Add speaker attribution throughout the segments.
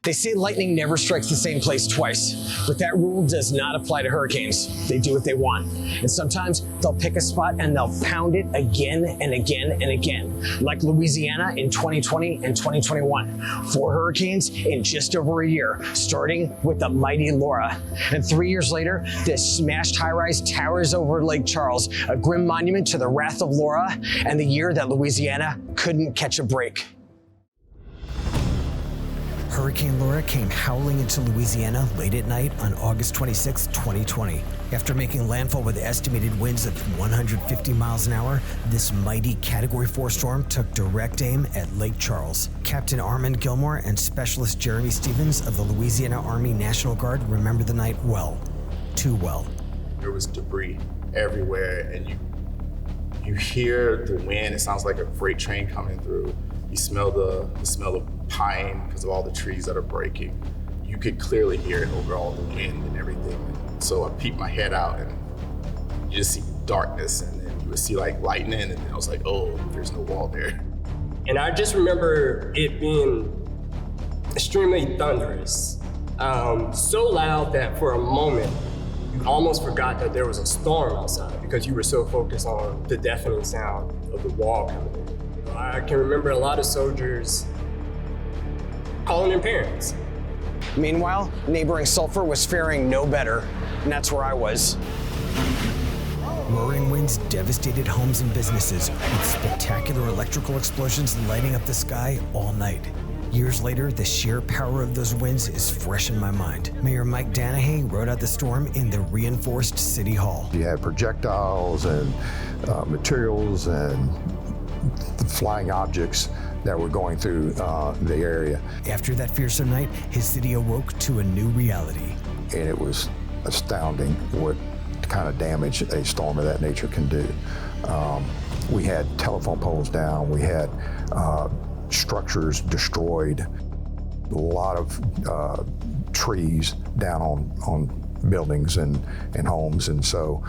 Speaker 1: They say lightning never strikes the same place twice, but that rule does not apply to hurricanes. They do what they want. And sometimes they'll pick a spot and they'll pound it again and again and again, like Louisiana in 2020 and 2021. 4 hurricanes in just over a year, starting with the mighty Laura. And 3 years later, this smashed high-rise towers over Lake Charles, a grim monument to the wrath of Laura and the year that Louisiana couldn't catch a break.
Speaker 2: Hurricane Laura came howling into Louisiana late at night on August 26, 2020. After making landfall with estimated winds of 150 miles an hour, this mighty Category 4 storm took direct aim at Lake Charles. Captain Armand Gilmore and Specialist Jeremy Stevens of the Louisiana Army National Guard remember the night well, too well.
Speaker 3: There was debris everywhere, and you hear the wind. It sounds like a freight train coming through. You smell the smell of pine because of all the trees that are breaking. You could clearly hear it over all the wind and everything. So I peeked my head out, and you just see darkness, and then you would see like lightning, and then I was like, oh, there's no wall there.
Speaker 4: And I just remember it being extremely thunderous, so loud that for a moment, you almost forgot that there was a storm outside because you were so focused on the deafening sound of the wall coming in. I can remember a lot of soldiers calling their parents.
Speaker 1: Meanwhile, neighboring Sulphur was faring no better, and that's where I was.
Speaker 2: Roaring winds devastated homes and businesses, with spectacular electrical explosions lighting up the sky all night. Years later, the sheer power of those winds is fresh in my mind. Mayor Mike Danahay rode out the storm in the reinforced City Hall.
Speaker 5: You had projectiles and materials and flying objects that were going through the area.
Speaker 2: After that fearsome night, his city awoke to a new reality.
Speaker 5: And it was astounding what kind of damage a storm of that nature can do. We had telephone poles down, we had structures destroyed, a lot of trees down on buildings and homes, and so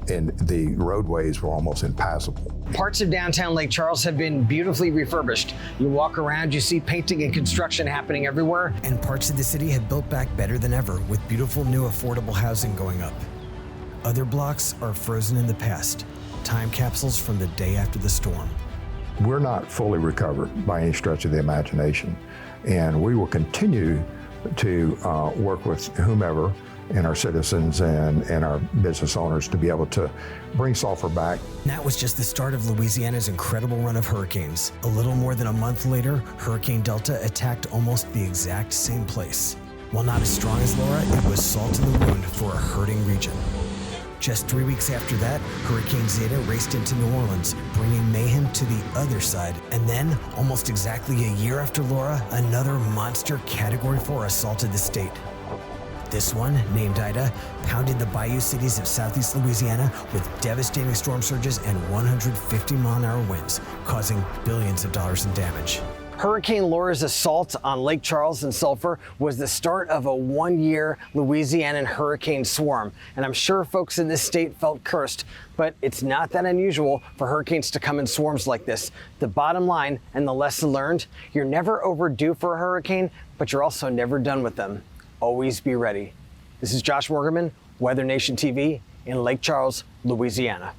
Speaker 5: and the roadways were almost impassable.
Speaker 1: Parts of downtown Lake Charles have been beautifully refurbished. You walk around, you see painting and construction happening everywhere.
Speaker 2: And parts of the city have built back better than ever, with beautiful new affordable housing going up. Other blocks are frozen in the past, time capsules from the day after the storm.
Speaker 5: We're not fully recovered by any stretch of the imagination, and we will continue to work with whomever and our citizens and our business owners to be able to bring Sulphur back.
Speaker 2: That was just the start of Louisiana's incredible run of hurricanes. A little more than a month later, Hurricane Delta attacked almost the exact same place. While not as strong as Laura, it was salt in the wound for a hurting region. Just 3 weeks after that, Hurricane Zeta raced into New Orleans, bringing mayhem to the other side. And then, almost exactly a year after Laura, another monster Category 4 assaulted the state. This one, named Ida, pounded the bayou cities of southeast Louisiana with devastating storm surges and 150-mile-an-hour winds, causing billions of dollars in damage.
Speaker 1: Hurricane Laura's assault on Lake Charles and Sulphur was the start of a 1-year Louisianan hurricane swarm. And I'm sure folks in this state felt cursed, but it's not that unusual for hurricanes to come in swarms like this. The bottom line and the lesson learned, you're never overdue for a hurricane, but you're also never done with them. Always be ready. This is Josh Morgerman, WeatherNation TV in Lake Charles, Louisiana.